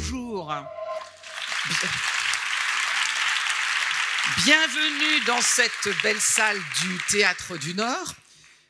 bonjour. Bienvenue dans cette belle salle du Théâtre du Nord.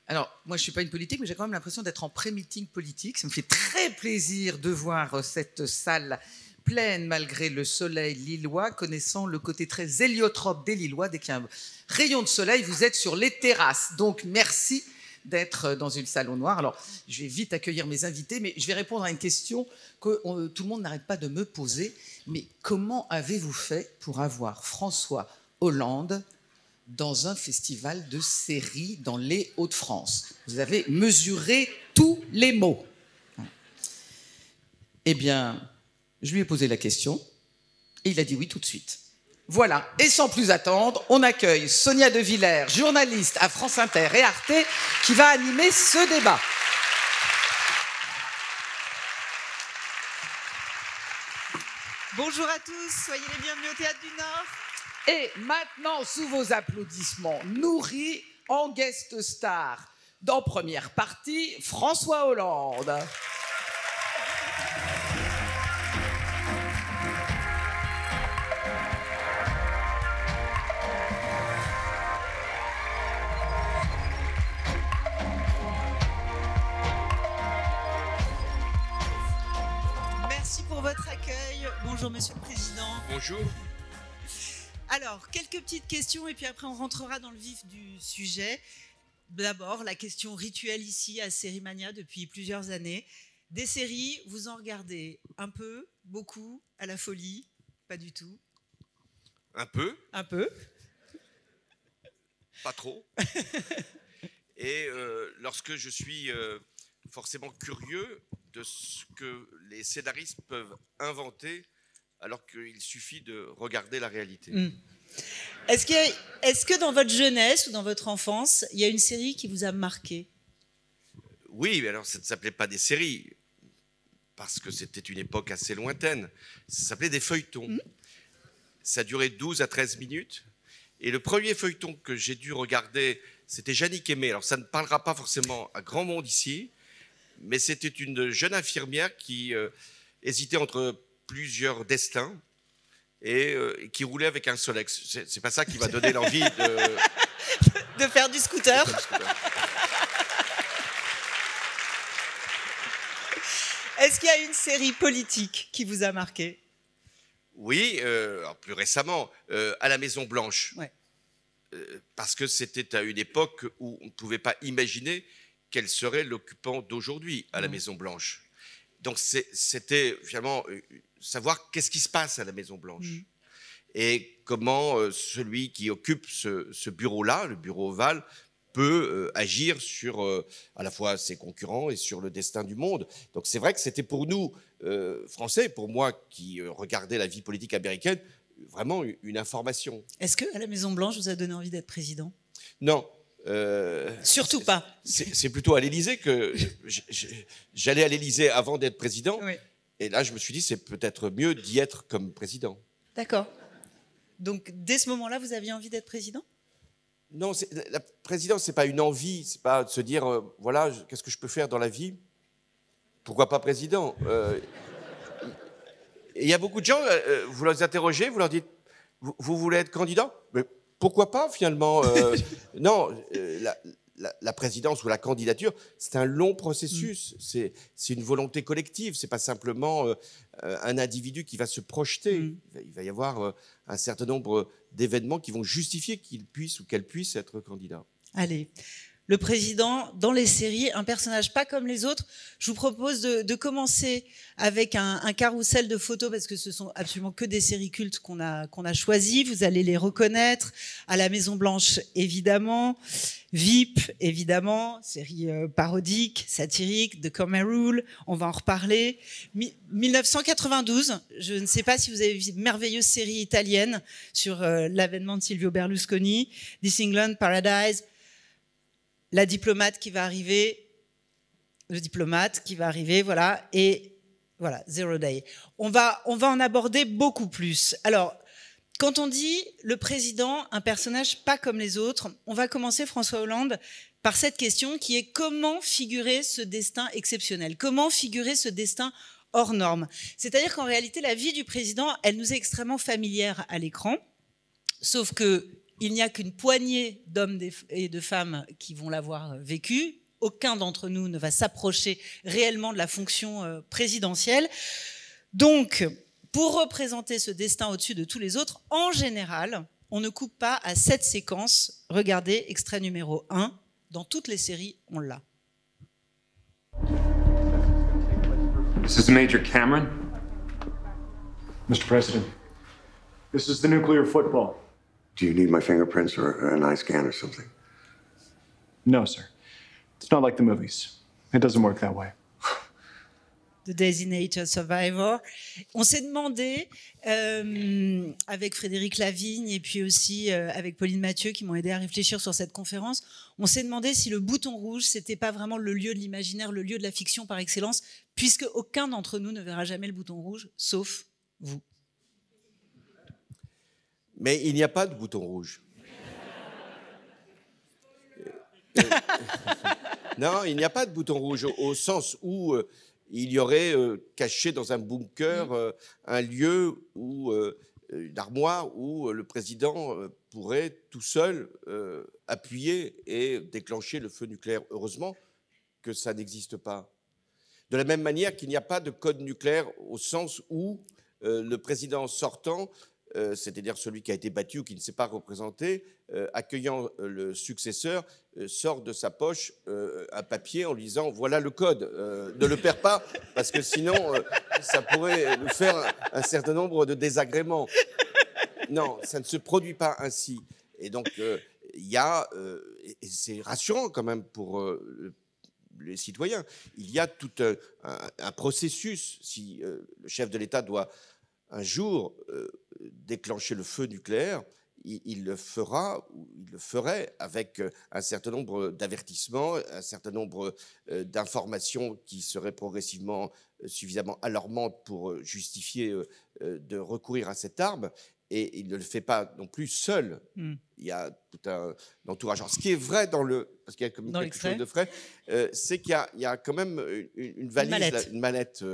Alors, moi, je ne suis pas une politique, mais j'ai quand même l'impression d'être en pré-meeting politique. Ça me fait très plaisir de voir cette salle pleine malgré le soleil lillois, connaissant le côté très héliotrope des Lillois. Dès qu'il y a un rayon de soleil, vous êtes sur les terrasses. Donc, merci d'être dans une salle au noir. Alors, je vais vite accueillir mes invités, mais je vais répondre à une question que tout le monde n'arrête pas de me poser. Mais comment avez-vous fait pour avoir François Hollande dans un festival de séries dans les Hauts-de-France? Vous avez mesuré tous les mots. Eh bien, je lui ai posé la question et il a dit oui tout de suite. Voilà, et sans plus attendre, on accueille Sonia De Villers, journaliste à France Inter et Arte, qui va animer ce débat. Bonjour à tous, soyez les bienvenus au Théâtre du Nord. Et maintenant, sous vos applaudissements nourris, en guest star, dans première partie, François Hollande. Merci pour votre accueil. Bonjour Monsieur le Président. Bonjour. Alors, quelques petites questions et puis après on rentrera dans le vif du sujet. D'abord, la question rituelle ici à Sérimania depuis plusieurs années. Des séries, vous en regardez un peu, beaucoup, à la folie, pas du tout? Un peu. Un peu. Pas trop. Et lorsque je suis forcément curieux de ce que les scénaristes peuvent inventer, alors qu'il suffit de regarder la réalité. Est-ce que dans votre jeunesse ou dans votre enfance, il y a une série qui vous a marqué? Oui, mais alors ça ne s'appelait pas des séries, parce que c'était une époque assez lointaine. Ça s'appelait des feuilletons. Ça durait 12 à 13 minutes. Et le premier feuilleton que j'ai dû regarder, c'était Yannick Aimé. Alors ça ne parlera pas forcément à grand monde ici, mais c'était une jeune infirmière qui hésitait entre plusieurs destins et qui roulait avec un Solex. C'est pas ça qui va donner l'envie de faire du scooter. Est-ce qu'il y a une série politique qui vous a marqué? Oui, alors plus récemment, à la Maison Blanche. Ouais. Parce que c'était à une époque où on ne pouvait pas imaginer quel serait l'occupant d'aujourd'hui à la Maison Blanche. Donc c'était finalement savoir qu'est-ce qui se passe à la Maison Blanche et comment celui qui occupe ce bureau-là, le bureau ovale, peut agir sur à la fois ses concurrents et sur le destin du monde. Donc c'est vrai que c'était pour nous, Français, pour moi qui regardais la vie politique américaine, vraiment une information. Est-ce qu'à la Maison-Blanche, vous a donné envie d'être président? Non. Surtout pas. C'est plutôt à l'Élysée que j'allais à l'Élysée avant d'être président. Oui. Et là, je me suis dit, c'est peut-être mieux d'y être comme président. D'accord. Donc, dès ce moment-là, vous aviez envie d'être président? Non, la présidence, c'est pas une envie, c'est pas de se dire, voilà, qu'est-ce que je peux faire dans la vie? Pourquoi pas président? Et il y a beaucoup de gens, vous les interrogez, vous leur dites, vous voulez être candidat? Mais pourquoi pas, finalement? Non, la présidence ou la candidature, c'est un long processus. C'est une volonté collective. C'est pas simplement un individu qui va se projeter. Il va y avoir un certain nombre d'événements qui vont justifier qu'il puisse ou qu'elle puisse être candidat. Allez. Le président, dans les séries, un personnage pas comme les autres. Je vous propose de commencer avec un carrousel de photos, parce que ce sont absolument que des séries cultes qu'on a choisies. Vous allez les reconnaître. À la Maison Blanche, évidemment. VIP, évidemment. Série parodique, satirique, The Common Rule. On va en reparler. 1992, je ne sais pas si vous avez vu une merveilleuse série italienne sur l'avènement de Silvio Berlusconi. This England, Paradise. La diplomate qui va arriver, le diplomate qui va arriver, voilà, et voilà, Zero Day. On va en aborder beaucoup plus. Alors, quand on dit le président, un personnage pas comme les autres, on va commencer, François Hollande, par cette question qui est comment figurer ce destin exceptionnel? Comment figurer ce destin hors norme. C'est-à-dire qu'en réalité, la vie du président, elle nous est extrêmement familière à l'écran, sauf qu'il n'y a qu'une poignée d'hommes et de femmes qui vont l'avoir vécu. Aucun d'entre nous ne va s'approcher réellement de la fonction présidentielle. Donc, pour représenter ce destin au-dessus de tous les autres, en général, on ne coupe pas à cette séquence. Regardez, extrait numéro 1. Dans toutes les séries, on l'a. This is Major Cameron. Mr. President, this is the nuclear football. Do you need my fingerprints or an eye scan or something? No, sir. It's not like the movies. It doesn't work that way. The Designated Survivor. On s'est demandé, avec Frédéric Lavigne et puis aussi avec Pauline Mathieu qui m'ont aidé à réfléchir sur cette conférence, on s'est demandé si le bouton rouge, c'était pas vraiment le lieu de l'imaginaire, le lieu de la fiction par excellence, puisque aucun d'entre nous ne verra jamais le bouton rouge, sauf vous. Mais il n'y a pas de bouton rouge. Non, il n'y a pas de bouton rouge au sens où il y aurait caché dans un bunker un lieu où une armoire où le président pourrait tout seul appuyer et déclencher le feu nucléaire. Heureusement que ça n'existe pas. De la même manière qu'il n'y a pas de code nucléaire au sens où le président sortant, c'est-à-dire celui qui a été battu ou qui ne s'est pas représenté, accueillant le successeur, sort de sa poche un papier en lui disant « voilà le code, ne le perds pas, parce que sinon ça pourrait nous faire un certain nombre de désagréments ». Non, ça ne se produit pas ainsi. Et donc, il y a, et c'est rassurant quand même pour les citoyens, il y a tout un processus. Si le chef de l'État doit un jour déclencher le feu nucléaire, il le fera, ou il le ferait avec un certain nombre d'avertissements, un certain nombre d'informations qui seraient progressivement suffisamment alarmantes pour justifier de recourir à cette arme. Et il ne le fait pas non plus seul. Il y a tout un entourage. Alors, ce qui est vrai parce qu'il y a comme quelque chose de vrai, c'est qu'il y a quand même une valise, une mallette.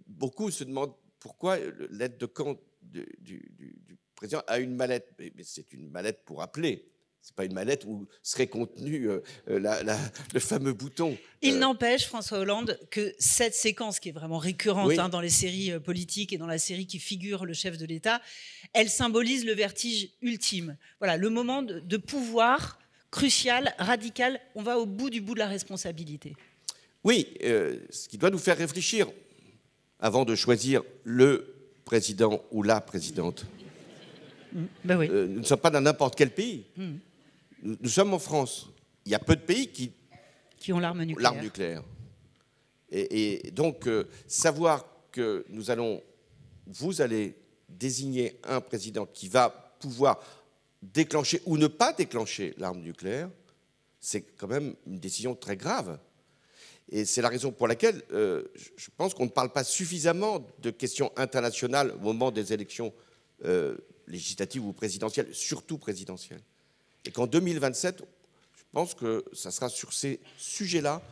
Beaucoup se demandent pourquoi l'aide de camp du président a une mallette. Mais c'est une mallette pour appeler. Ce n'est pas une mallette où serait contenu le fameux bouton. Il n'empêche, François Hollande, que cette séquence qui est vraiment récurrente Oui. dans les séries politiques et dans la série qui figure le chef de l'État, elle symbolise le vertige ultime. Voilà, le moment de pouvoir crucial, radical. On va au bout de la responsabilité. Oui, ce qui doit nous faire réfléchir avant de choisir le président ou la présidente. Ben oui. Nous ne sommes pas dans n'importe quel pays. Nous sommes en France. Il y a peu de pays qui ont l'arme nucléaire. L'arme nucléaire. Et donc, savoir que vous allez désigner un président qui va pouvoir déclencher ou ne pas déclencher l'arme nucléaire, c'est quand même une décision très grave. Et c'est la raison pour laquelle je pense qu'on ne parle pas suffisamment de questions internationales au moment des élections législatives ou présidentielles, surtout présidentielles. Et qu'en 2027, je pense que ça sera sur ces sujets-là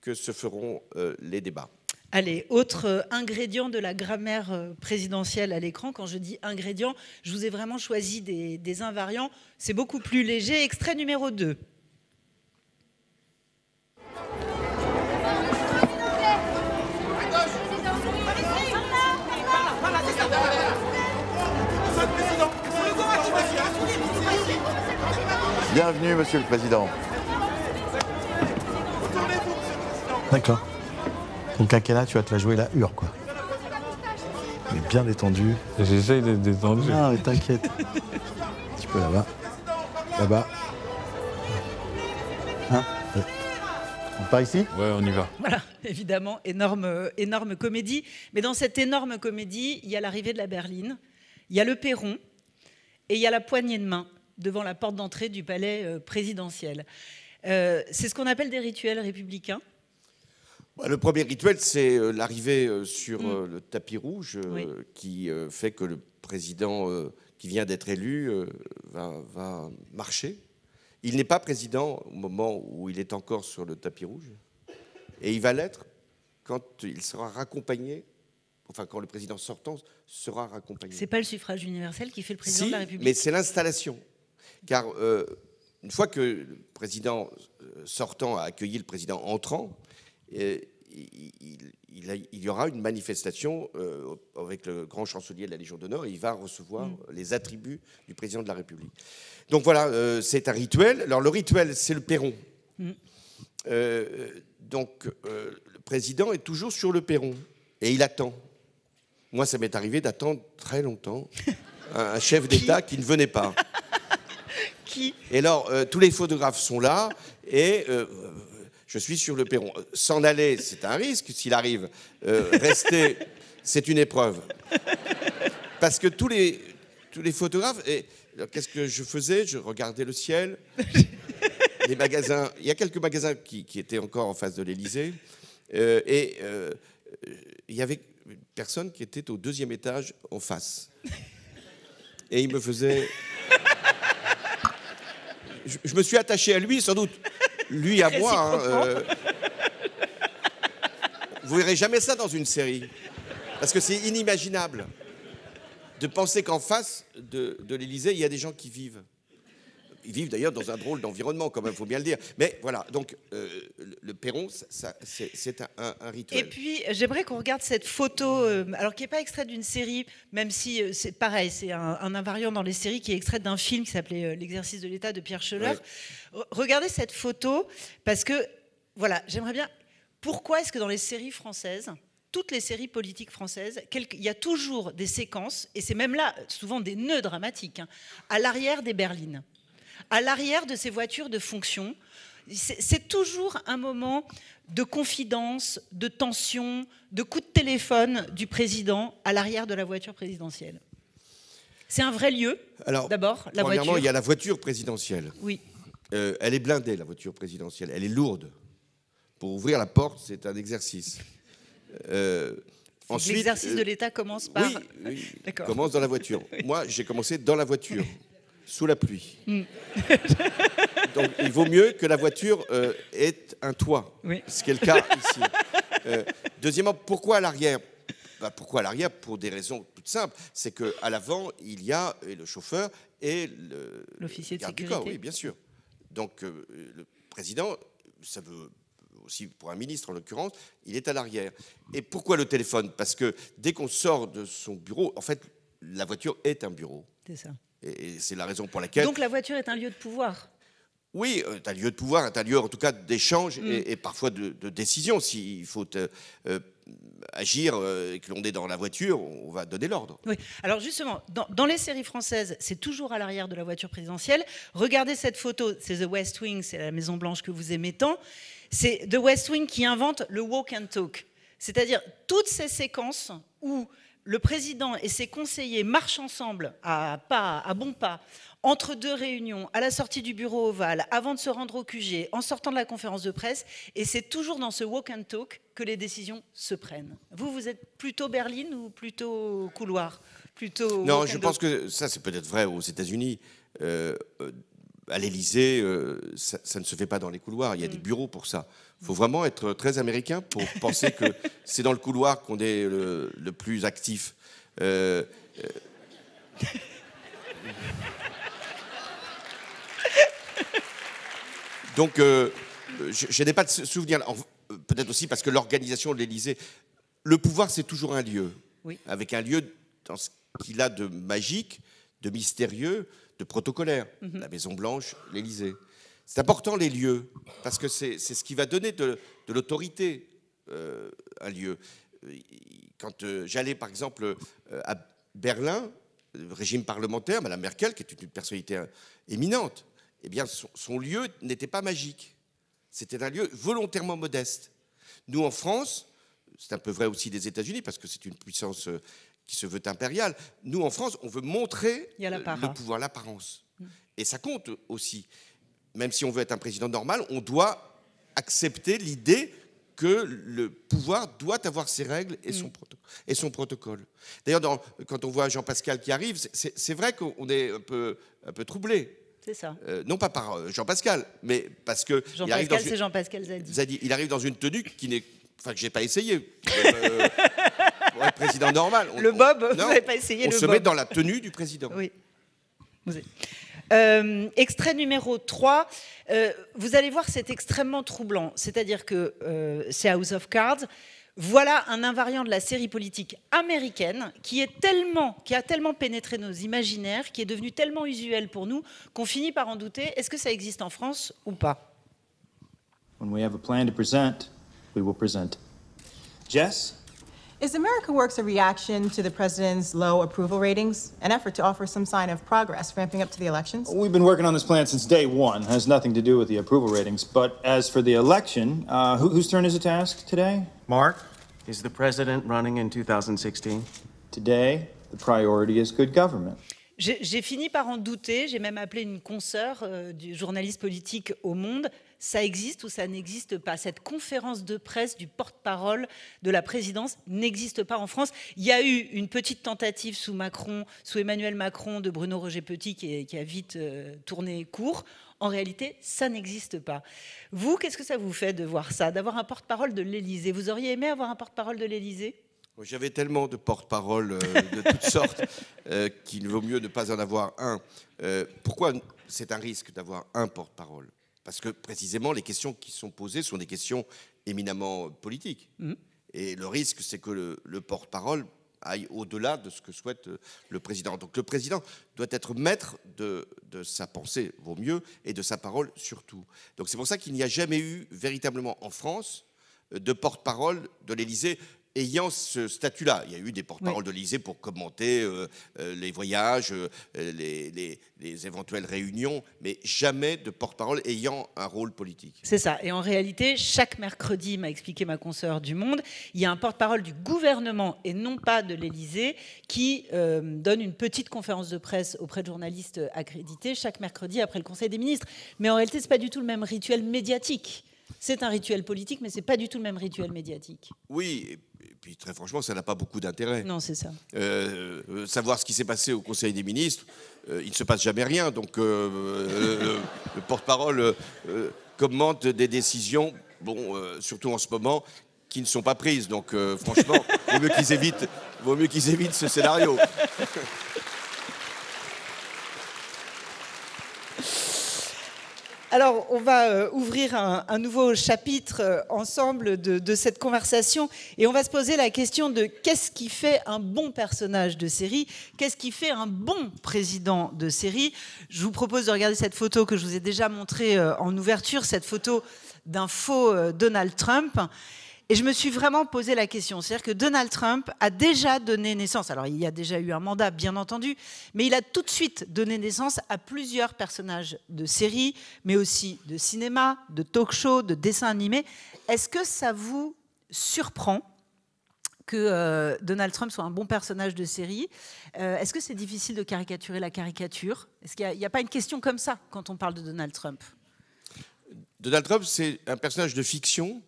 que se feront les débats. Allez, autre ingrédient de la grammaire présidentielle à l'écran. Quand je dis ingrédient, je vous ai vraiment choisi des invariants. C'est beaucoup plus léger. Extrait numéro 2. Bienvenue, Monsieur le Président. D'accord. Ton quinquennat, tu vas te la jouer la hure, quoi. Mais bien détendu. J'essaye d'être détendu. Non, mais t'inquiète. Un petit peu là-bas. Là-bas. Hein? Ouais. On part ici? Ouais, on y va. Voilà, évidemment, énorme comédie. Mais dans cette énorme comédie, il y a l'arrivée de la berline, il y a le perron et il y a la poignée de main devant la porte d'entrée du palais présidentiel. C'est ce qu'on appelle des rituels républicains. Le premier rituel, c'est l'arrivée sur le tapis rouge qui fait que le président qui vient d'être élu va marcher. Il n'est pas président au moment où il est encore sur le tapis rouge. Et il va l'être quand il sera raccompagné, enfin quand le président sortant sera raccompagné. C'est pas le suffrage universel qui fait le président Si, de la République. mais c'est l'installation. Car une fois que le président sortant a accueilli le président entrant, il y aura une manifestation avec le grand chancelier de la Légion d'honneur et il va recevoir les attributs du président de la République. Donc voilà, c'est un rituel. Alors le rituel, c'est le perron. Donc le président est toujours sur le perron et il attend. Moi, ça m'est arrivé d'attendre très longtemps un chef d'État qui ne venait pas. Qui ? Et alors, tous les photographes sont là et je suis sur le perron. S'en aller, c'est un risque s'il arrive. Rester, c'est une épreuve. Parce que tous les photographes... Qu'est-ce que je faisais? Je regardais le ciel. Les magasins... Il y a quelques magasins qui étaient encore en face de l'Élysée. Et il y avait une personne qui était au 2e étage en face. Et il me faisait... Je me suis attaché à lui, sans doute. Lui à moi. Vous verrez jamais ça dans une série. Parce que c'est inimaginable de penser qu'en face de l'Élysée, il y a des gens qui vivent. Ils vivent d'ailleurs dans un drôle d'environnement, quand même, il faut bien le dire. Mais voilà, donc le perron, c'est un rituel. Et puis, j'aimerais qu'on regarde cette photo, alors qui n'est pas extraite d'une série, même si c'est pareil, c'est un invariant dans les séries qui est extraite d'un film qui s'appelait L'exercice de l'État de Pierre Schoeller. Ouais. Regardez cette photo, parce que, voilà, j'aimerais bien... Pourquoi est-ce que dans les séries françaises, toutes les séries politiques françaises, il y a toujours des séquences, et c'est même là souvent des nœuds dramatiques, hein, à l'arrière des berlines, à l'arrière de ces voitures de fonction? C'est toujours un moment de confidence, de tension, de coup de téléphone du président à l'arrière de la voiture présidentielle. C'est un vrai lieu, d'abord, la voiture. Premièrement, il y a la voiture présidentielle. Oui. Elle est blindée, la voiture présidentielle. Elle est lourde. Pour ouvrir la porte, c'est un exercice. Ensuite, l'exercice de l'État commence par... Oui, commence dans la voiture. Moi, j'ai commencé dans la voiture, sous la pluie. Donc, il vaut mieux que la voiture ait un toit, ce qui est le cas ici. Deuxièmement, pourquoi à l'arrière? Pourquoi à l'arrière? Pour des raisons toutes simples. C'est qu'à l'avant, il y a le chauffeur et l'officier de sécurité. Du corps, oui, bien sûr. Donc, le président, ça veut... aussi pour un ministre en l'occurrence, il est à l'arrière. Et pourquoi le téléphone? Parce que dès qu'on sort de son bureau, en fait, la voiture est un bureau. C'est ça. Et c'est la raison pour laquelle... Donc la voiture est un lieu de pouvoir. Oui, un lieu de pouvoir, un lieu en tout cas d'échange et parfois de décision. S'il faut agir et que l'on est dans la voiture, on va donner l'ordre. Oui. Alors justement, dans les séries françaises, c'est toujours à l'arrière de la voiture présidentielle. Regardez cette photo, c'est The West Wing, c'est la Maison Blanche que vous aimez tant. C'est The West Wing qui invente le walk and talk. C'est-à-dire toutes ces séquences où le président et ses conseillers marchent ensemble à bons pas, entre deux réunions, à la sortie du bureau ovale, avant de se rendre au QG, en sortant de la conférence de presse, et c'est toujours dans ce walk and talk que les décisions se prennent. Vous êtes plutôt berline ou plutôt couloir? Non, je pense que ça, c'est peut-être vrai aux États-Unis. À l'Élysée, ça ne se fait pas dans les couloirs. Il y a des bureaux pour ça. Il faut vraiment être très américain pour penser que c'est dans le couloir qu'on est le plus actif. Donc, je n'ai pas de souvenir. Peut-être aussi parce que l'organisation de l'Élysée, le pouvoir, c'est toujours un lieu. Oui. Avec un lieu dans ce qu'il a de magique, de mystérieux, de protocolaire. La Maison-Blanche, l'Élysée. C'est important, les lieux, parce que c'est ce qui va donner de l'autorité à un lieu. Quand j'allais, par exemple, à Berlin, le régime parlementaire, Mme Merkel, qui est une personnalité éminente, eh bien, son lieu n'était pas magique. C'était un lieu volontairement modeste. Nous, en France, c'est un peu vrai aussi des États-Unis, parce que c'est une puissance qui se veut impériale. Nous, en France, on veut montrer le pouvoir, l'apparence. Et ça compte aussi. Même si on veut être un président normal, on doit accepter l'idée que le pouvoir doit avoir ses règles et son protocole. D'ailleurs, quand on voit Jean Pascal qui arrive, c'est vrai qu'on est un peu troublé. C'est ça. Non pas par Jean Pascal, mais parce que... Jean Pascal, c'est Jean Pascal Zadi. Il arrive dans une tenue qui n'est enfin que j'ai pas essayé. Pour être président normal. Le bob, vous n'avez pas essayé le bob. On se met dans la tenue du président. Oui. Extrait numéro 3. Vous allez voir, c'est extrêmement troublant. C'est-à-dire que c'est House of Cards. Voilà un invariant de la série politique américaine qui a tellement pénétré nos imaginaires, qui est devenu tellement usuel pour nous, qu'on finit par en douter. Est-ce que ça existe en France ou pas? When we have a plan to present, we will present. Jess? Is America Works a reaction to the president's low approval ratings, an effort to offer some sign of progress ramping up to the elections? We've been working on this plan since day one. It has nothing to do with the approval ratings. But as for the election, whose turn is it to ask today? Mark, is the president running in 2016? Today, the priority is good government. J'ai fini par en douter. J'ai même appelé une consoeur du journaliste politique au Monde. Ça existe ou ça n'existe pas? Cette conférence de presse du porte-parole de la présidence n'existe pas en France. Il y a eu une petite tentative sous Emmanuel Macron, de Bruno Roger-Petit, qui a vite tourné court. En réalité, ça n'existe pas. Vous, qu'est-ce que ça vous fait de voir ça, d'avoir un porte-parole de l'Élysée? Vous auriez aimé avoir un porte-parole de l'Élysée? J'avais tellement de porte-parole de toutes sortes qu'il vaut mieux ne pas en avoir un. Pourquoi c'est un risque d'avoir un porte-parole? Parce que précisément, les questions qui sont posées sont des questions éminemment politiques. Et le risque, c'est que le porte-parole aille au-delà de ce que souhaite le président. Donc le président doit être maître de sa pensée, vaut mieux, et de sa parole surtout. Donc c'est pour ça qu'il n'y a jamais eu véritablement en France de porte-parole de l'Élysée ayant ce statut-là. Il y a eu des porte-paroles de l'Élysée pour commenter les voyages, les éventuelles réunions, mais jamais de porte-parole ayant un rôle politique. C'est ça. Et en réalité, chaque mercredi, m'a expliqué ma consoeur du Monde, il y a un porte-parole du gouvernement et non pas de l'Élysée qui donne une petite conférence de presse auprès de journalistes accrédités chaque mercredi après le Conseil des ministres. Mais en réalité, ce n'est pas du tout le même rituel médiatique. C'est un rituel politique, mais ce n'est pas du tout le même rituel médiatique. Oui, et puis très franchement, ça n'a pas beaucoup d'intérêt. Non, c'est ça. Savoir ce qui s'est passé au Conseil des ministres, il ne se passe jamais rien. Donc le porte-parole commente des décisions, surtout en ce moment, qui ne sont pas prises. Donc franchement, vaut mieux qu'ils évitent ce scénario. Alors, on va ouvrir un nouveau chapitre ensemble de cette conversation et on va se poser la question de qu'est-ce qui fait un bon personnage de série? Qu'est-ce qui fait un bon président de série? Je vous propose de regarder cette photo que je vous ai déjà montrée en ouverture, cette photo d'un faux Donald Trump. Et je me suis vraiment posé la question. C'est-à-dire que Donald Trump a déjà donné naissance, alors il y a déjà eu un mandat bien entendu, mais il a tout de suite donné naissance à plusieurs personnages de séries, mais aussi de cinéma, de talk-show, de dessins animés. Est-ce que ça vous surprend que Donald Trump soit un bon personnage de série? Est-ce que c'est difficile de caricaturer la caricature? Est-ce qu'il n'y a pas une question comme ça quand on parle de Donald Trump? Donald Trump, c'est un personnage de fiction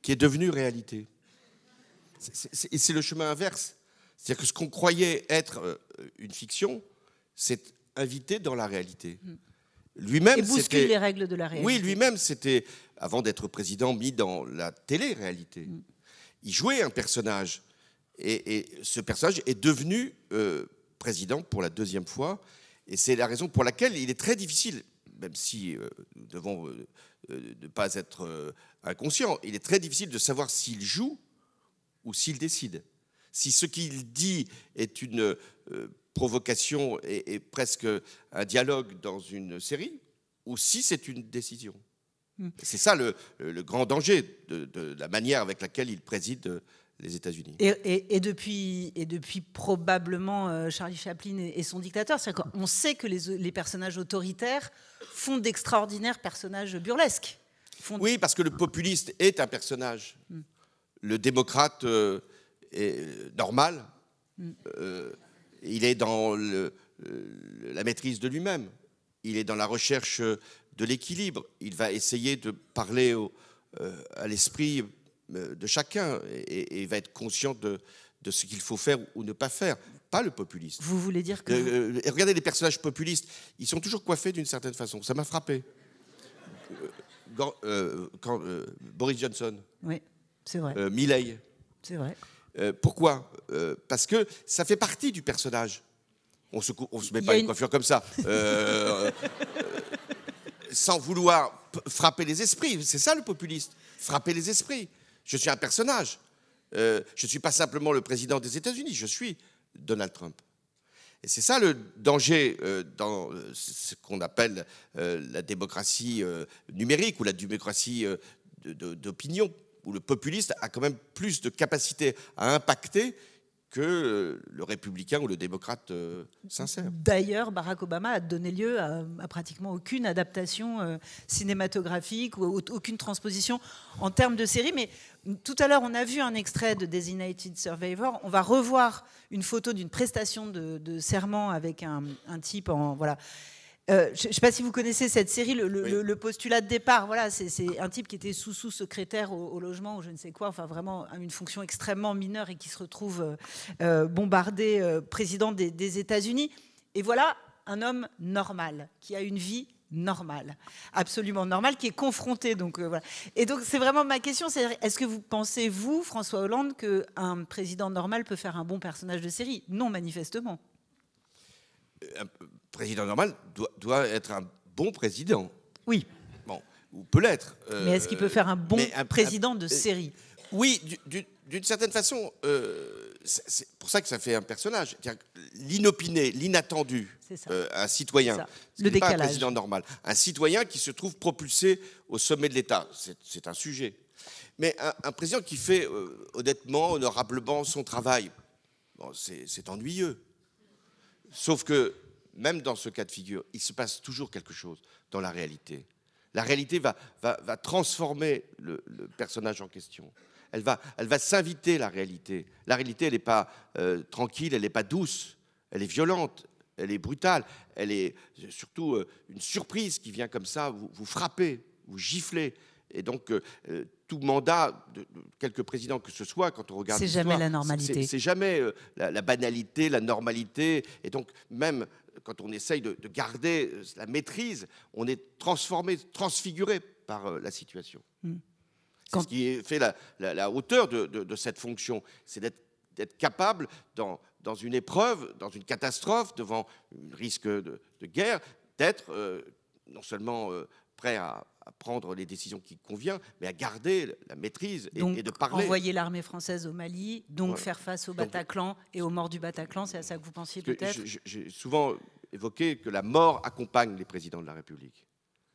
qui est devenu réalité. C'est le chemin inverse. C'est-à-dire que ce qu'on croyait être une fiction, c'est invité dans la réalité. Lui-même, et bouscule les règles de la réalité. Oui, lui-même, c'était, avant d'être président, mis dans la télé-réalité. Il jouait un personnage. Et ce personnage est devenu président pour la deuxième fois. Et c'est la raison pour laquelle il est très difficile, même si nous devons ne pas être inconscients, il est très difficile de savoir s'il joue ou s'il décide. Si ce qu'il dit est une provocation et presque un dialogue dans une série, ou si c'est une décision. C'est ça le grand danger de la manière avec laquelle il préside les États-Unis. Et depuis probablement Charlie Chaplin et son dictateur, on sait que les personnages autoritaires font d'extraordinaires personnages burlesques. Oui, parce que le populiste est un personnage. Le démocrate est normal. Il est dans la maîtrise de lui-même. Il est dans la recherche de l'équilibre. Il va essayer de parler à l'esprit de chacun et va être conscient de ce qu'il faut faire ou ne pas faire. Pas le populiste. Vous voulez dire que... regardez les personnages populistes, ils sont toujours coiffés d'une certaine façon. Ça m'a frappé. Boris Johnson. Oui. C'est vrai. Milei. C'est vrai. Pourquoi parce que ça fait partie du personnage. On se met pas une coiffure comme ça. Sans vouloir frapper les esprits. C'est ça le populiste. Frapper les esprits. Je suis un personnage. Je ne suis pas simplement le président des États-Unis. Je suis Donald Trump. Et c'est ça le danger dans ce qu'on appelle la démocratie numérique ou la démocratie d'opinion, où le populiste a quand même plus de capacité à impacter que le républicain ou le démocrate sincère. D'ailleurs, Barack Obama a donné lieu à pratiquement aucune adaptation cinématographique ou aucune transposition en termes de série. Mais tout à l'heure, on a vu un extrait de Designated Survivor. On va revoir une photo d'une prestation de serment avec un type en... Voilà. Je ne sais pas si vous connaissez cette série, le postulat de départ. Voilà, c'est un type qui était sous-secrétaire au logement ou je ne sais quoi, enfin vraiment une fonction extrêmement mineure et qui se retrouve bombardé président des États-Unis. Et voilà un homme normal, qui a une vie normale, absolument normale, qui est confronté. Donc, voilà. Et donc c'est vraiment ma question, c'est est-ce que vous pensez, vous, François Hollande, qu'un président normal peut faire un bon personnage de série? Non, manifestement. Un président normal doit être un bon président. Oui. Bon, ou peut l'être. Mais est-ce qu'il peut faire un bon président de série? Oui, d'une certaine façon. C'est pour ça que ça fait un personnage. L'inopiné, l'inattendu, un citoyen. Ce n'est pas un président normal. Un citoyen qui se trouve propulsé au sommet de l'État. C'est un sujet. Mais un président qui fait honnêtement, honorablement son travail, bon, c'est ennuyeux. Sauf que, même dans ce cas de figure, il se passe toujours quelque chose dans la réalité. La réalité va transformer le personnage en question. Elle va s'inviter, la réalité. La réalité, elle n'est pas tranquille, elle n'est pas douce, elle est violente, elle est brutale. Elle est surtout une surprise qui vient comme ça, vous frapper, vous gifler. Et donc, tout mandat de quelque président que ce soit, quand on regarde l'histoire, c'est jamais la normalité. C'est jamais la banalité, la normalité. Et donc, même quand on essaye de garder la maîtrise, on est transformé, transfiguré par la situation. C'est ce qui fait la hauteur de cette fonction. C'est d'être capable, dans une épreuve, dans une catastrophe, devant un risque de guerre, d'être non seulement prêt à prendre les décisions qui conviennent, mais à garder la maîtrise et de parler. Envoyer l'armée française au Mali, donc faire face au Bataclan et aux morts du Bataclan, c'est à ça que vous pensiez peut-être? J'ai souvent évoqué que la mort accompagne les présidents de la République.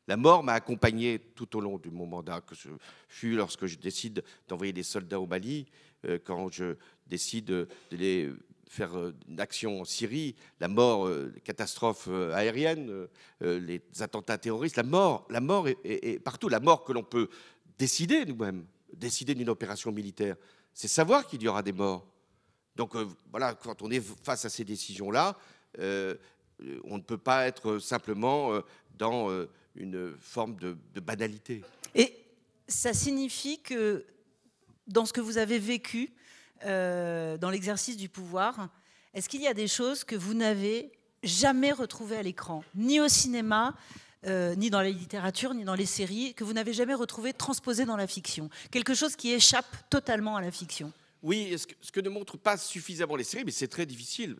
La mort m'a accompagné tout au long de mon mandat, que ce fut lorsque je décide d'envoyer des soldats au Mali, quand je décide de les faire une action en Syrie, la mort, les catastrophes aériennes, les attentats terroristes, la mort est partout. La mort que l'on peut décider nous-mêmes, décider d'une opération militaire, c'est savoir qu'il y aura des morts. Donc voilà, quand on est face à ces décisions-là, on ne peut pas être simplement dans une forme de banalité. Et ça signifie que dans ce que vous avez vécu, dans l'exercice du pouvoir, est-ce qu'il y a des choses que vous n'avez jamais retrouvées à l'écran, ni au cinéma, ni dans la littérature, ni dans les séries, que vous n'avez jamais retrouvées transposées dans la fiction? Quelque chose qui échappe totalement à la fiction? Oui, ce que ne montrent pas suffisamment les séries, mais c'est très difficile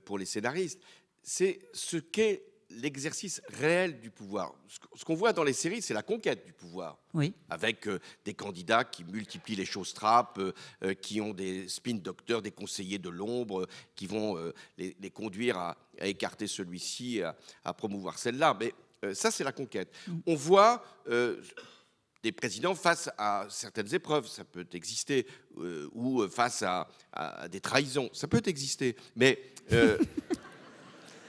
pour les scénaristes, c'est ce qu'est l'exercice réel du pouvoir. Ce qu'on voit dans les séries, c'est la conquête du pouvoir. Oui. Avec des candidats qui multiplient les choses-trappes, qui ont des spin doctors, des conseillers de l'ombre, qui vont les conduire à écarter celui-ci, à promouvoir celle-là. Mais ça, c'est la conquête. On voit des présidents face à certaines épreuves, ça peut exister, ou face à des trahisons, ça peut exister. Mais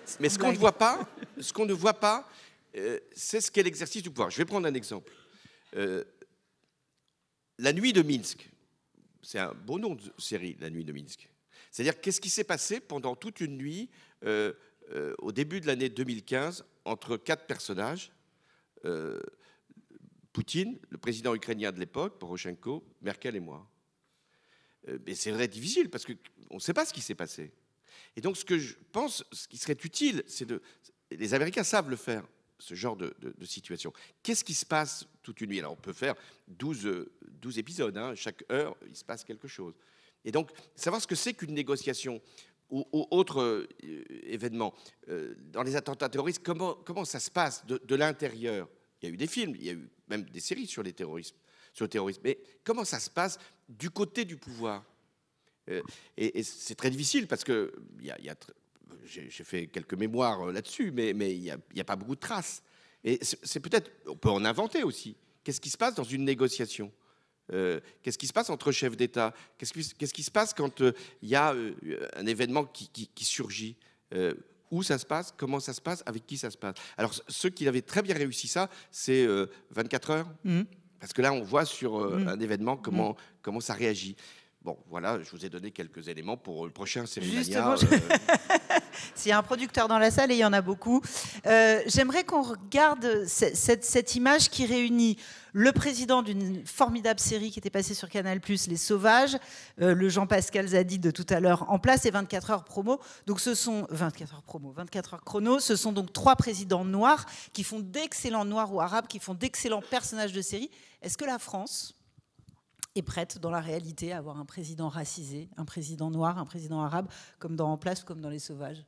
ce qu'on ne voit pas, c'est ce qu'est l'exercice du pouvoir. Je vais prendre un exemple. La nuit de Minsk, c'est un beau nom de série, La nuit de Minsk. C'est-à-dire, qu'est-ce qui s'est passé pendant toute une nuit, au début de l'année 2015, entre 4 personnages, Poutine, le président ukrainien de l'époque, Poroshenko, Merkel et moi. Mais c'est vrai difficile, parce qu'on ne sait pas ce qui s'est passé. Et donc, ce que je pense, ce qui serait utile, c'est les Américains savent le faire. ce genre de situation. Qu'est-ce qui se passe toute une nuit? Alors, on peut faire 12 épisodes, hein. Chaque heure, il se passe quelque chose. Et donc, savoir ce que c'est qu'une négociation ou autre événement. Dans les attentats terroristes, comment ça se passe de l'intérieur? Il y a eu des films, il y a eu même des séries sur le terrorisme. Mais comment ça se passe du côté du pouvoir? Et c'est très difficile parce que j'ai fait quelques mémoires là-dessus, mais il n'y a pas beaucoup de traces. Et c'est peut-être, on peut en inventer aussi. Qu'est-ce qui se passe dans une négociation? Qu'est-ce qui se passe entre chefs d'État? Qu'est-ce qui se passe quand il y a un événement qui surgit? Où ça se passe? Comment ça se passe? Avec qui ça se passe? Alors, ceux qui avaient très bien réussi ça, c'est 24 heures. Parce que là, on voit sur un événement comment ça réagit. Bon, voilà, je vous ai donné quelques éléments pour le prochain Série-Mania. S'il y a un producteur dans la salle, et il y en a beaucoup, j'aimerais qu'on regarde cette image qui réunit le président d'une formidable série qui était passée sur Canal+, Les Sauvages, le Jean-Pascal Zadi de tout à l'heure en place, et 24 heures promo. Donc ce sont 24 heures chrono. Ce sont donc 3 présidents noirs qui font d'excellents noirs ou arabes, qui font d'excellents personnages de série. Est-ce que la France est prête dans la réalité à avoir un président racisé, un président noir, un président arabe, comme dans En Place, comme dans Les Sauvages?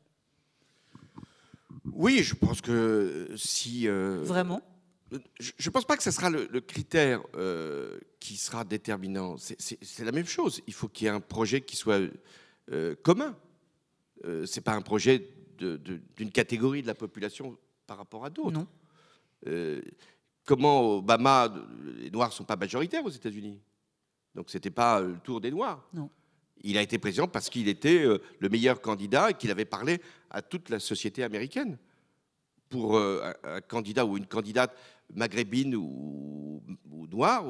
Oui, je pense que si... Vraiment? Je ne pense pas que ce sera le critère qui sera déterminant. C'est la même chose. Il faut qu'il y ait un projet qui soit commun. Ce n'est pas un projet d'une catégorie de la population par rapport à d'autres. Non. Comment Obama, les Noirs ne sont pas majoritaires aux États-Unis? Donc, ce n'était pas le tour des Noirs. Non. Il a été président parce qu'il était le meilleur candidat et qu'il avait parlé à toute la société américaine. Pour un candidat ou une candidate maghrébine ou noire,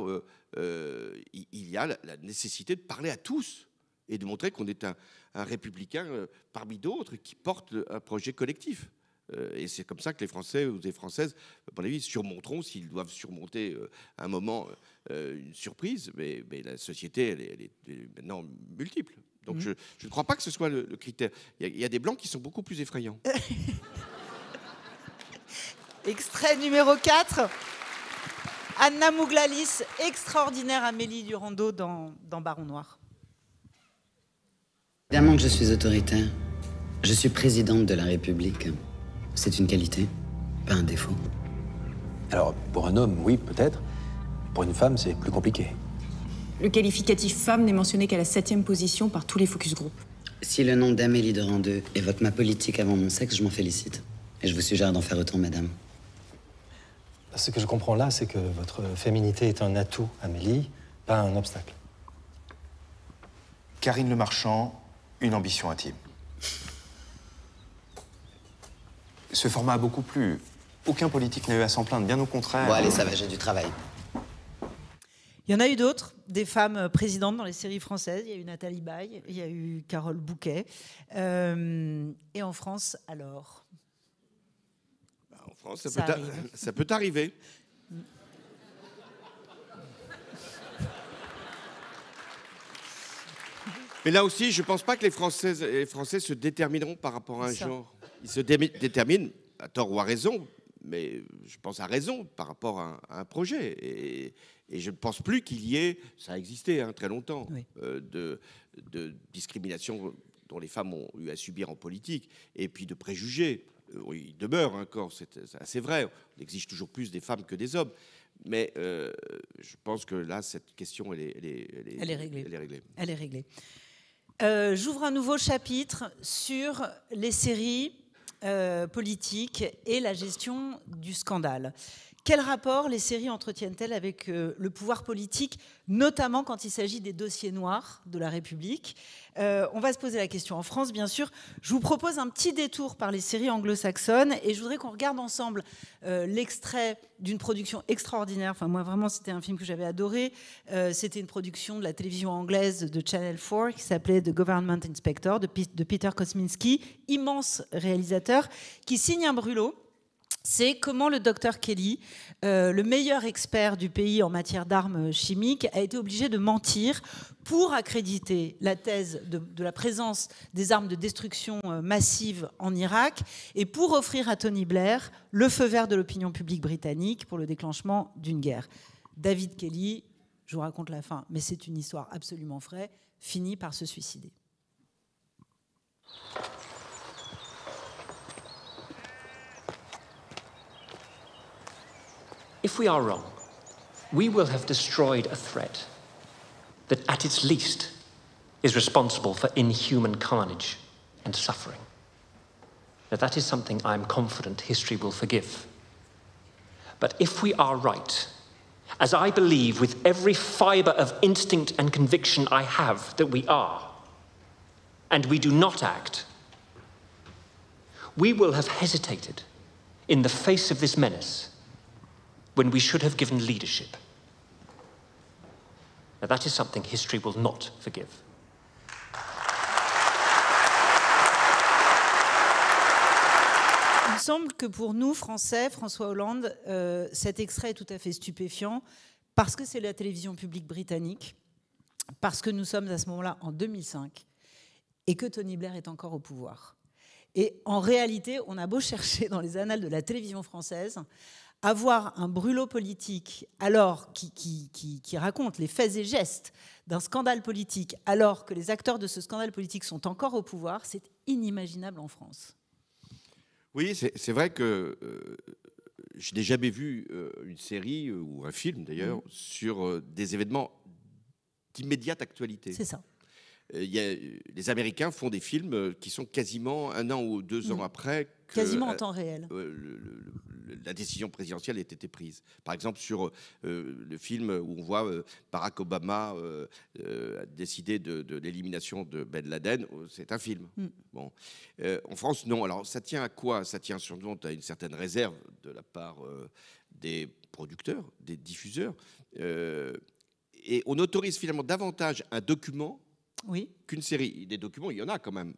il y a la nécessité de parler à tous et de montrer qu'on est un républicain parmi d'autres qui porte un projet collectif. Et c'est comme ça que les Français ou les Françaises, à mon avis, surmonteront, s'ils doivent surmonter un moment, une surprise. Mais la société, elle est maintenant multiple. Donc je ne crois pas que ce soit le critère. Il y a des Blancs qui sont beaucoup plus effrayants. Extrait numéro 4. Anna Mouglalis, extraordinaire Amélie Durando dans Baron Noir. Évidemment que je suis autoritaire. Je suis présidente de la République. C'est une qualité, pas un défaut. Alors, pour un homme, oui, peut-être. Pour une femme, c'est plus compliqué. Le qualificatif femme n'est mentionné qu'à la 7e position par tous les focus group. Si le nom d'Amélie Durando évoque ma politique avant mon sexe, je m'en félicite. Et je vous suggère d'en faire autant, madame. Ce que je comprends là, c'est que votre féminité est un atout, Amélie, pas un obstacle. Karine Le Marchand, une ambition intime. Ce format a beaucoup plu. Aucun politique n'a eu à s'en plaindre, bien au contraire. Bon, allez, ça va, j'ai du travail. Il y en a eu d'autres, des femmes présidentes dans les séries françaises. Il y a eu Nathalie Baye, il y a eu Carole Bouquet. Et en France, alors? En France, ça peut arriver. Mais là aussi, je ne pense pas que les Françaises et les Français se détermineront par rapport à un genre. Ils se déterminent, à tort ou à raison, mais je pense à raison par rapport à un projet. Et je ne pense plus qu'il y ait, ça a existé très longtemps, oui, de discrimination dont les femmes ont eu à subir en politique, et puis de préjugés. Il demeure encore, c'est assez vrai, on exige toujours plus des femmes que des hommes. Mais je pense que là, cette question, elle est réglée. Elle est réglée. J'ouvre un nouveau chapitre sur les séries politiques et la gestion du scandale. Quel rapport les séries entretiennent-elles avec le pouvoir politique, notamment quand il s'agit des dossiers noirs de la République? On va se poser la question en France, bien sûr. Je vous propose un petit détour par les séries anglo-saxonnes et je voudrais qu'on regarde ensemble l'extrait d'une production extraordinaire. Enfin, moi, vraiment, c'était un film que j'avais adoré. C'était une production de la télévision anglaise de Channel 4 qui s'appelait The Government Inspector de Peter Kosminski, immense réalisateur, qui signe un brûlot. c'est comment le docteur Kelly, le meilleur expert du pays en matière d'armes chimiques, a été obligé de mentir pour accréditer la thèse de la présence des armes de destruction massive en Irak et pour offrir à Tony Blair le feu vert de l'opinion publique britannique pour le déclenchement d'une guerre. David Kelly, je vous raconte la fin, mais c'est une histoire absolument vraie, finit par se suicider. If we are wrong, we will have destroyed a threat that, at its least, is responsible for inhuman carnage and suffering. Now, that is something I'm confident history will forgive. But if we are right, as I believe with every fibre of instinct and conviction I have that we are, and we do not act, we will have hesitated in the face of this menace when we should have given leadership. Now, that is something history will not forgive. Il me semble que pour nous, Français, François Hollande, cet extrait est tout à fait stupéfiant parce que c'est la télévision publique britannique, parce que nous sommes à ce moment-là en 2005 et que Tony Blair est encore au pouvoir. Et en réalité, on a beau chercher dans les annales de la télévision française, avoir un brûlot politique alors qui raconte les faits et gestes d'un scandale politique alors que les acteurs de ce scandale politique sont encore au pouvoir, c'est inimaginable en France. Oui, c'est vrai que je n'ai jamais vu une série ou un film d'ailleurs sur des événements d'immédiate actualité. C'est ça. Les Américains font des films qui sont quasiment 1 an ou 2 ans après que quasiment en temps réel. La décision présidentielle ait été prise. Par exemple, sur le film où on voit Barack Obama décider de l'élimination de Ben Laden, c'est un film. Bon. En France, non. Alors, ça tient à quoi? Ça tient sûrement à une certaine réserve de la part des producteurs, des diffuseurs. Et on autorise finalement davantage un document qu'une série. Des documents, il y en a quand même,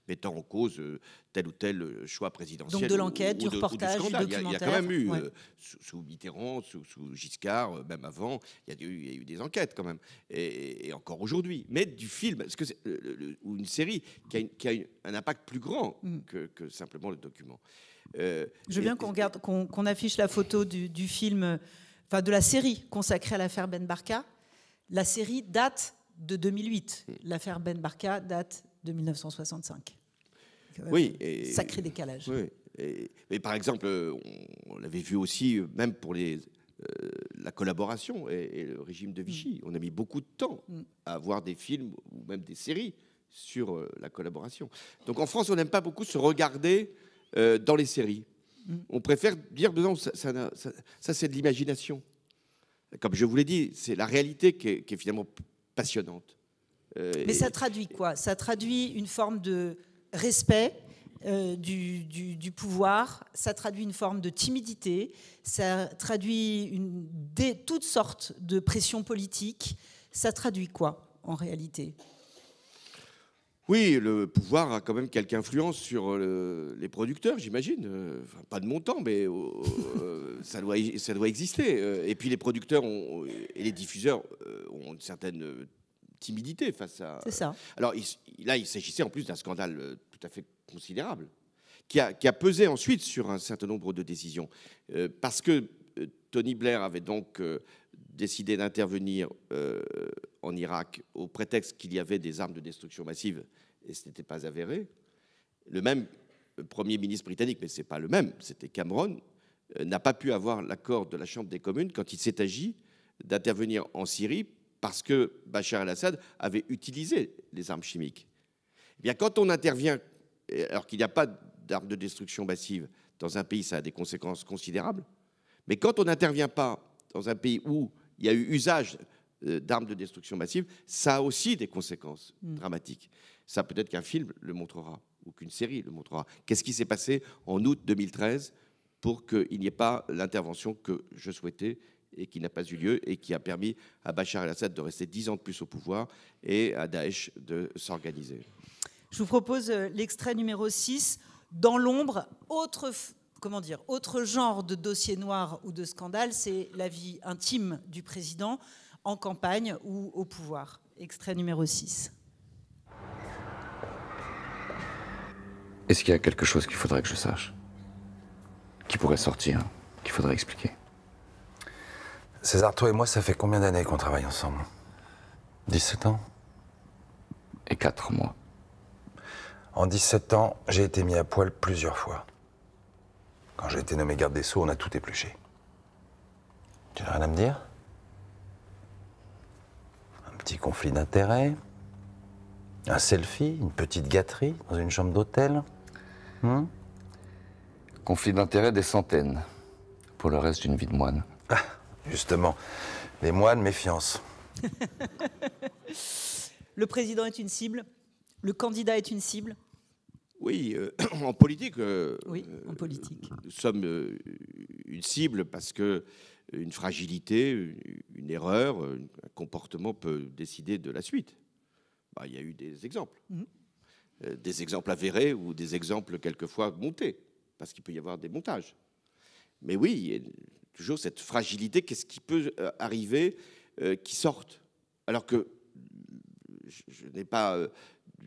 mettant en cause tel ou tel choix présidentiel. Donc de l'enquête, du reportage, du documentaire. Il y a quand même eu, sous Mitterrand, sous Giscard, même avant, il y a eu des enquêtes quand même. Et encore aujourd'hui. Mais du film, ou une série qui a un impact plus grand que simplement le document. Je veux bien qu'on affiche la photo du film, enfin de la série consacrée à l'affaire Ben Barka. La série date de 2008. L'affaire Ben Barka date de 1965. Oui. Sacré décalage. Oui. Mais par exemple, on l'avait vu aussi, même pour la collaboration et le régime de Vichy. On a mis beaucoup de temps à avoir des films ou même des séries sur la collaboration. Donc en France, on n'aime pas beaucoup se regarder dans les séries. On préfère dire, non, ça c'est de l'imagination. Comme je vous l'ai dit, c'est la réalité qui est finalement passionnante. Mais ça traduit quoi? Ça traduit une forme de respect du pouvoir, ça traduit une forme de timidité, ça traduit toutes sortes de pressions politiques. Ça traduit quoi, en réalité? Oui, le pouvoir a quand même quelque influence sur les producteurs, j'imagine. Enfin, pas de montant, mais ça doit exister. Et puis les producteurs et les diffuseurs ont une certaine timidité face à... C'est ça. Alors là, il s'agissait en plus d'un scandale tout à fait considérable, qui a pesé ensuite sur un certain nombre de décisions. Parce que Tony Blair avait donc décidé d'intervenir en Irak au prétexte qu'il y avait des armes de destruction massive, et ce n'était pas avéré. Le même Premier ministre britannique, mais ce n'est pas le même, c'était Cameron, n'a pas pu avoir l'accord de la Chambre des communes quand il s'est agi d'intervenir en Syrie parce que Bachar el-Assad avait utilisé les armes chimiques. Eh bien, quand on intervient, alors qu'il n'y a pas d'armes de destruction massive dans un pays, ça a des conséquences considérables, mais quand on n'intervient pas dans un pays où il y a eu usage d'armes de destruction massive, ça a aussi des conséquences dramatiques. Ça, peut-être qu'un film le montrera, ou qu'une série le montrera. Qu'est-ce qui s'est passé en août 2013 pour qu'il n'y ait pas l'intervention que je souhaitais et qui n'a pas eu lieu et qui a permis à Bachar el-Assad de rester 10 ans de plus au pouvoir et à Daesh de s'organiser. Je vous propose l'extrait numéro 6, Dans l'ombre, autre comment dire, autre genre de dossier noir ou de scandale, c'est la vie intime du président en campagne ou au pouvoir. Extrait numéro 6. Est-ce qu'il y a quelque chose qu'il faudrait que je sache? Qui pourrait sortir? Qu'il faudrait expliquer? César, toi et moi, ça fait combien d'années qu'on travaille ensemble? 17 ans? Et 4 mois. En 17 ans, j'ai été mis à poil plusieurs fois. Quand j'ai été nommé garde des Sceaux, on a tout épluché. Tu n'as rien à me dire? Un petit conflit d'intérêts? Un selfie? Une petite gâterie dans une chambre d'hôtel? Conflit d'intérêts des centaines. Pour le reste d'une vie de moine. Ah, justement, les moines, méfiance. Le président est une cible. Le candidat est une cible. Oui, en politique. Oui, en politique. Nous sommes une cible parce que une fragilité, une erreur, un comportement peut décider de la suite. Bah, il y a eu des exemples. Des exemples avérés ou des exemples quelquefois montés, parce qu'il peut y avoir des montages. Mais oui, il y a toujours cette fragilité, qu'est-ce qui peut arriver qui sorte? Alors que je n'ai pas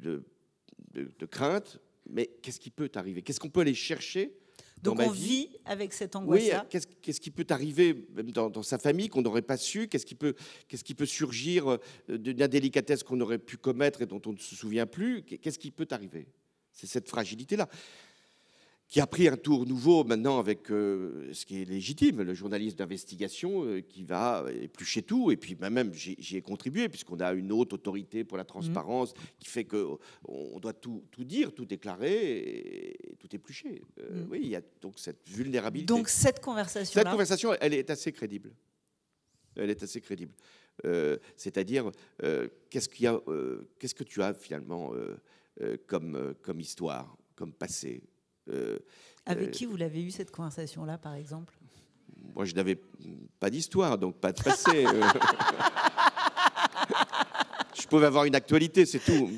de crainte, mais qu'est-ce qui peut arriver? Qu'est-ce qu'on peut aller chercher dans ma vie? Donc on vit avec cette angoisse-là. Oui, qu'est-ce qui peut arriver même dans sa famille qu'on n'aurait pas su? Qu'est-ce qui peut surgir d'une indélicatesse qu'on aurait pu commettre et dont on ne se souvient plus? Qu'est-ce qui peut arriver? C'est cette fragilité-là qui a pris un tour nouveau maintenant avec ce qui est légitime, le journaliste d'investigation qui va éplucher tout. Et puis même, j'y ai contribué, puisqu'on a une haute autorité pour la transparence qui fait qu'on doit tout dire, tout déclarer et tout éplucher. Oui, il y a donc cette vulnérabilité. Donc cette conversation-là... Cette conversation, elle est assez crédible. Elle est assez crédible. C'est-à-dire, qu'est-ce que tu as finalement comme histoire, comme passé? Avec qui vous l'avez eu cette conversation-là, par exemple? Moi, je n'avais pas d'histoire, donc pas de passé. Je pouvais avoir une actualité, c'est tout.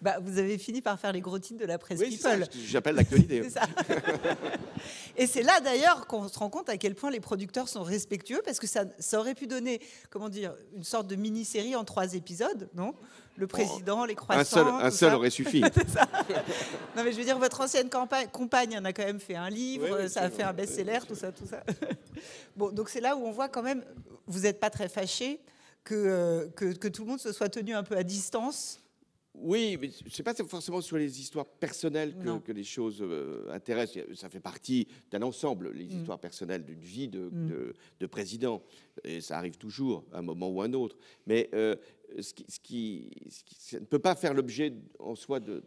Bah, vous avez fini par faire les gros titres de la presse People. J'appelle l'actualité. C'est ça. Et c'est là d'ailleurs qu'on se rend compte à quel point les producteurs sont respectueux, parce que ça aurait pu donner, comment dire, une sorte de mini-série en 3 épisodes, non? Le président, les croissants. Un seul aurait suffi. Non, mais je veux dire, votre ancienne compagne en a quand même fait un livre, oui, ça a fait un best-seller, tout ça. Bon, donc c'est là où on voit quand même, vous n'êtes pas très fâché que tout le monde se soit tenu un peu à distance. Oui, mais ce n'est pas forcément sur les histoires personnelles que les choses intéressent. Ça fait partie d'un ensemble, les histoires personnelles d'une vie de président. Et ça arrive toujours, à un moment ou à un autre. Mais ça ne peut pas faire l'objet en soi de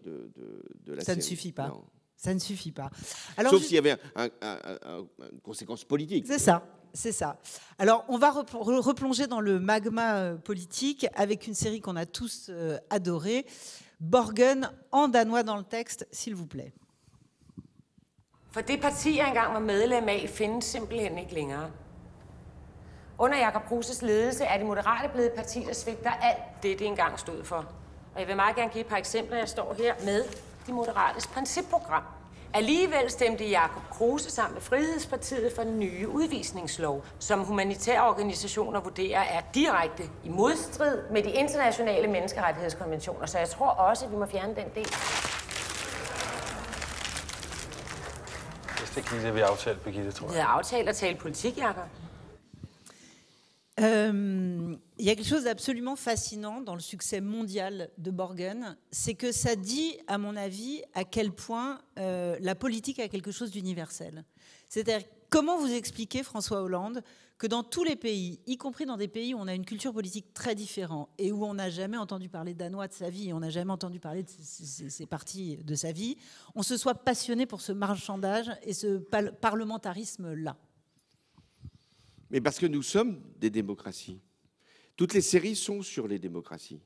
la série. Ça ne suffit pas. Non. Ça ne suffit pas. Alors, sauf s'il y avait une conséquence politique. C'est ça. C'est ça. Alors, on va replonger dans le magma politique avec une série qu'on a tous adorée, Borgen, en danois dans le texte, s'il vous plaît. For det parti, jeg engang var medlem af, findes simpelthen ikke længere. Under Jakob Kruses ledelse er det moderate blevet et parti, der svigter alt det engang stod for. Og jeg vil meget gerne give et par eksempler. Jeg står her med de moderates principprogram. Alligevel stemte Jakob Kruse sammen med Frihedspartiet for den nye udvisningslov, som humanitære organisationer vurderer er direkte i modstrid med de internationale menneskerettighedskonventioner. Så jeg tror også, at vi må fjerne den del. Det er ikke det, vi har aftalt, Birgitte, tror jeg. Vi havde aftalt at tale politik, Jakob. Il y a quelque chose d'absolument fascinant dans le succès mondial de Borgen, c'est que ça dit, à mon avis, à quel point la politique a quelque chose d'universel. C'est-à-dire, comment vous expliquez, François Hollande, que dans tous les pays, y compris dans des pays où on a une culture politique très différente et où on n'a jamais entendu parler danois de sa vie, et on n'a jamais entendu parler de ces parties de sa vie, on se soit passionné pour ce marchandage et ce parlementarisme-là? Mais parce que nous sommes des démocraties. Toutes les séries sont sur les démocraties.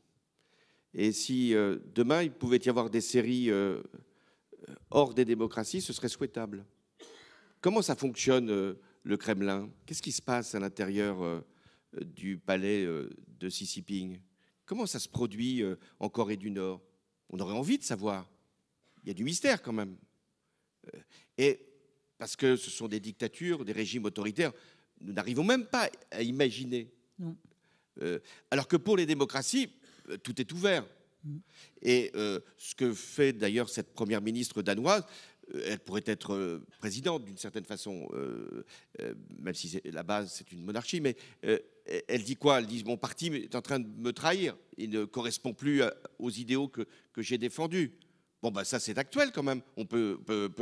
Et si demain, il pouvait y avoir des séries hors des démocraties, ce serait souhaitable. Comment ça fonctionne, le Kremlin? Qu'est-ce qui se passe à l'intérieur du palais de Xi Jinping? Comment ça se produit en Corée du Nord? On aurait envie de savoir. Il y a du mystère quand même. Et parce que ce sont des dictatures, des régimes autoritaires, nous n'arrivons même pas à imaginer. Non. Alors que pour les démocraties, tout est ouvert. Et ce que fait d'ailleurs cette première ministre danoise, elle pourrait être présidente d'une certaine façon, même si la base c'est une monarchie, mais elle dit quoi? Elle dit mon parti est en train de me trahir, il ne correspond plus aux idéaux que j'ai défendus. Bon, ben ça c'est actuel quand même, on peut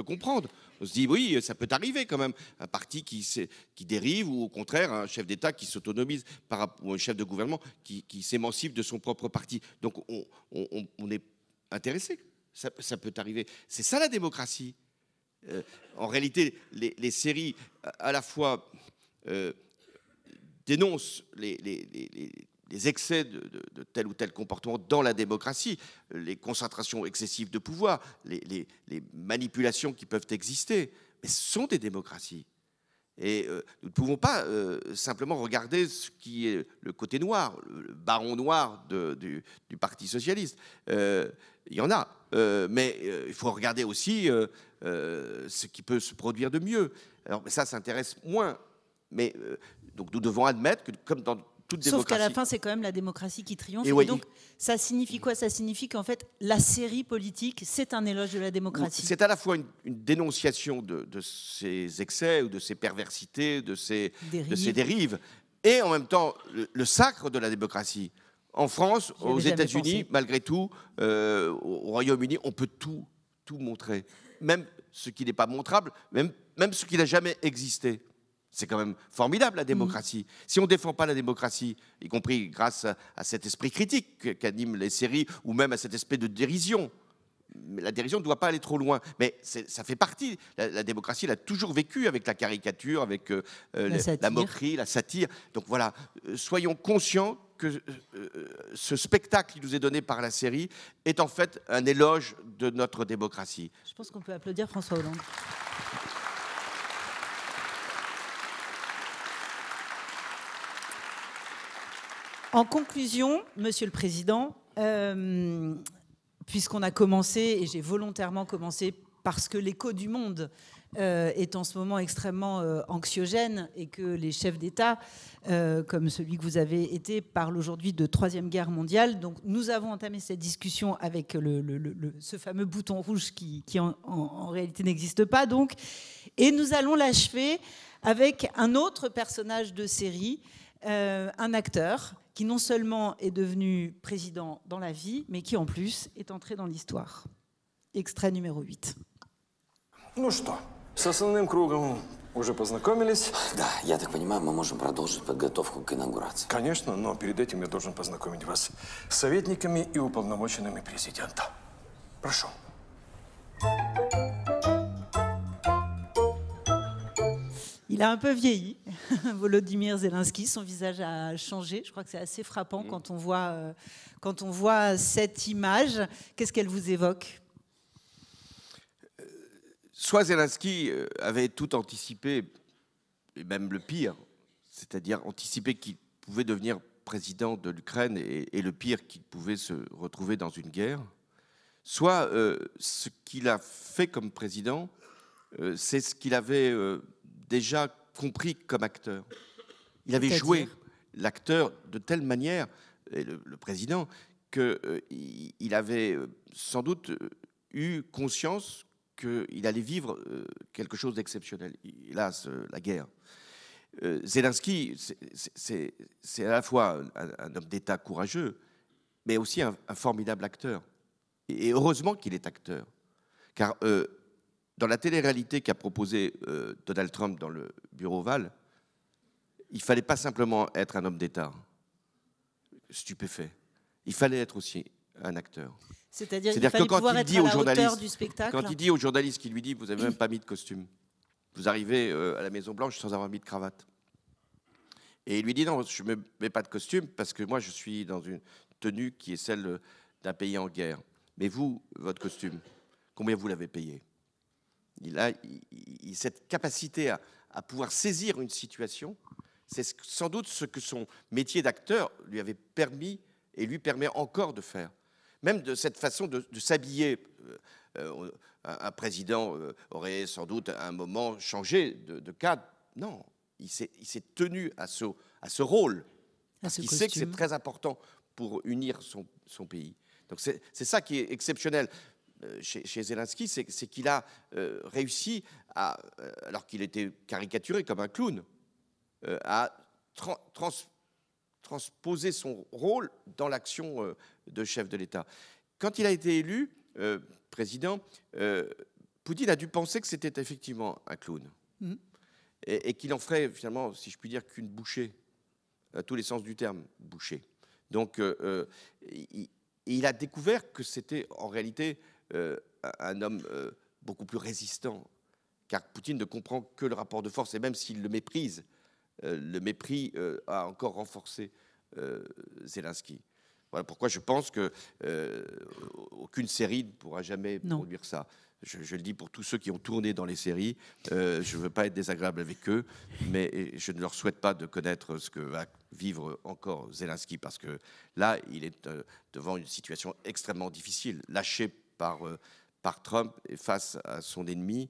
comprendre. On se dit oui, ça peut arriver quand même, un parti qui dérive ou au contraire un chef d'État qui s'autonomise ou un chef de gouvernement qui s'émancipe de son propre parti. Donc on est intéressé, ça peut arriver. C'est ça la démocratie. En réalité, les séries à la fois dénoncent les excès de tel ou tel comportement dans la démocratie, les concentrations excessives de pouvoir, les manipulations qui peuvent exister, mais ce sont des démocraties. Et nous ne pouvons pas simplement regarder ce qui est le côté noir, le baron noir du Parti socialiste. Il y en a, mais il faut regarder aussi ce qui peut se produire de mieux. Alors ça intéresse moins, mais donc nous devons admettre que comme dans sauf qu'à la fin, c'est quand même la démocratie qui triomphe. Et oui. Donc, ça signifie quoi? Ça signifie qu'en fait, la série politique, c'est un éloge de la démocratie. C'est à la fois une dénonciation de ces excès ou de ces perversités, de ces dérives, et en même temps le sacre de la démocratie. En France, aux États-Unis, malgré tout, au Royaume-Uni, on peut tout montrer. Même ce qui n'est pas montrable, même ce qui n'a jamais existé. C'est quand même formidable, la démocratie. Si on ne défend pas la démocratie, y compris grâce à cet esprit critique qu'animent les séries, ou même à cet esprit de dérision, mais la dérision ne doit pas aller trop loin. Mais ça fait partie. La démocratie, elle a toujours vécu avec la caricature, avec la moquerie, la satire. Donc voilà, soyons conscients que ce spectacle qui nous est donné par la série est en fait un éloge de notre démocratie. Je pense qu'on peut applaudir François Hollande. En conclusion, Monsieur le Président, puisqu'on a commencé, et j'ai volontairement commencé parce que l'écho du monde est en ce moment extrêmement anxiogène et que les chefs d'État, comme celui que vous avez été, parlent aujourd'hui de Troisième Guerre mondiale. Donc nous avons entamé cette discussion avec ce fameux bouton rouge qui en réalité n'existe pas. Donc, et nous allons l'achever avec un autre personnage de série, un acteur qui non seulement est devenu président dans la vie, mais qui en plus est entré dans l'histoire. Extrait numéro 8. Ну что, с основным кругом уже познакомились? Да, я так понимаю, мы можем продолжить подготовку к инаугурации. Конечно, но перед этим я должен познакомить вас с советниками и уполномоченными президента. Прошу. Il a un peu vieilli, Volodymyr Zelensky, son visage a changé. Je crois que c'est assez frappant quand on voit cette image. Qu'est-ce qu'elle vous évoque? Soit Zelensky avait tout anticipé, et même le pire, c'est-à-dire anticipé qu'il pouvait devenir président de l'Ukraine et le pire, qu'il pouvait se retrouver dans une guerre. Soit ce qu'il a fait comme président, c'est ce qu'il avait déjà compris comme acteur. Il avait joué l'acteur de telle manière, et le président, qu'il avait sans doute eu conscience qu'il allait vivre quelque chose d'exceptionnel. Hélas, la guerre. Zelensky, c'est à la fois un homme d'État courageux, mais aussi un formidable acteur. Et heureusement qu'il est acteur. Car dans la télé-réalité qu'a proposé Donald Trump dans le Bureau Oval, il ne fallait pas simplement être un homme d'État stupéfait. Il fallait être aussi un acteur. C'est-à-dire qu'il fallait pouvoir être à la hauteur du spectacle. Quand il dit aux journalistes qui lui dit « Vous n'avez même pas mis de costume. Vous arrivez à la Maison-Blanche sans avoir mis de cravate. » Et il lui dit « Non, je ne mets pas de costume parce que moi, je suis dans une tenue qui est celle d'un pays en guerre. Mais vous, votre costume, combien vous l'avez payé ?» Il a cette capacité à pouvoir saisir une situation. C'est sans doute ce que son métier d'acteur lui avait permis et lui permet encore de faire. Même de cette façon de s'habiller. Un président aurait sans doute à un moment changé de cadre. Non, il s'est tenu à ce rôle, parce qu'il sait que c'est très important pour unir son pays. Donc c'est ça qui est exceptionnel chez Zelensky, c'est qu'il a réussi, alors qu'il était caricaturé comme un clown, à transposer son rôle dans l'action de chef de l'État. Quand il a été élu président, Poutine a dû penser que c'était effectivement un clown. Mmh. Et qu'il en ferait finalement, si je puis dire, qu'une bouchée, à tous les sens du terme, bouchée. Donc il a découvert que c'était en réalité un homme beaucoup plus résistant, car Poutine ne comprend que le rapport de force, et même s'il le méprise, le mépris a encore renforcé Zelensky. Voilà pourquoi je pense que aucune série ne pourra jamais produire ça. Je le dis pour tous ceux qui ont tourné dans les séries, je ne veux pas être désagréable avec eux, mais je ne leur souhaite pas de connaître ce que va vivre encore Zelensky, parce que là, il est devant une situation extrêmement difficile, lâché par Trump et face à son ennemi,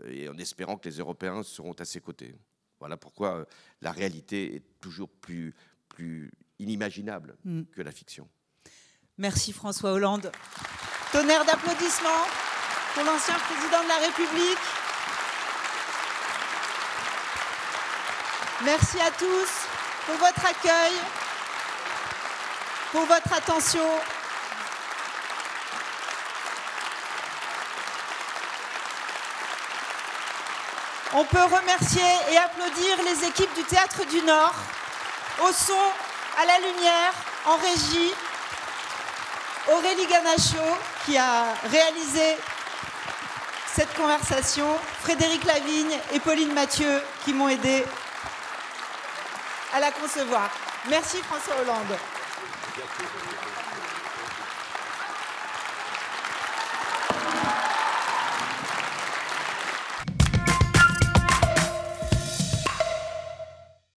et en espérant que les Européens seront à ses côtés. Voilà pourquoi la réalité est toujours plus inimaginable que la fiction. Merci François Hollande. Tonnerre d'applaudissements pour l'ancien président de la République. Merci à tous pour votre accueil, pour votre attention. On peut remercier et applaudir les équipes du Théâtre du Nord, au son, à la lumière, en régie, Aurélie Ganacho qui a réalisé cette conversation, Frédéric Lavigne et Pauline Mathieu qui m'ont aidé à la concevoir. Merci François Hollande.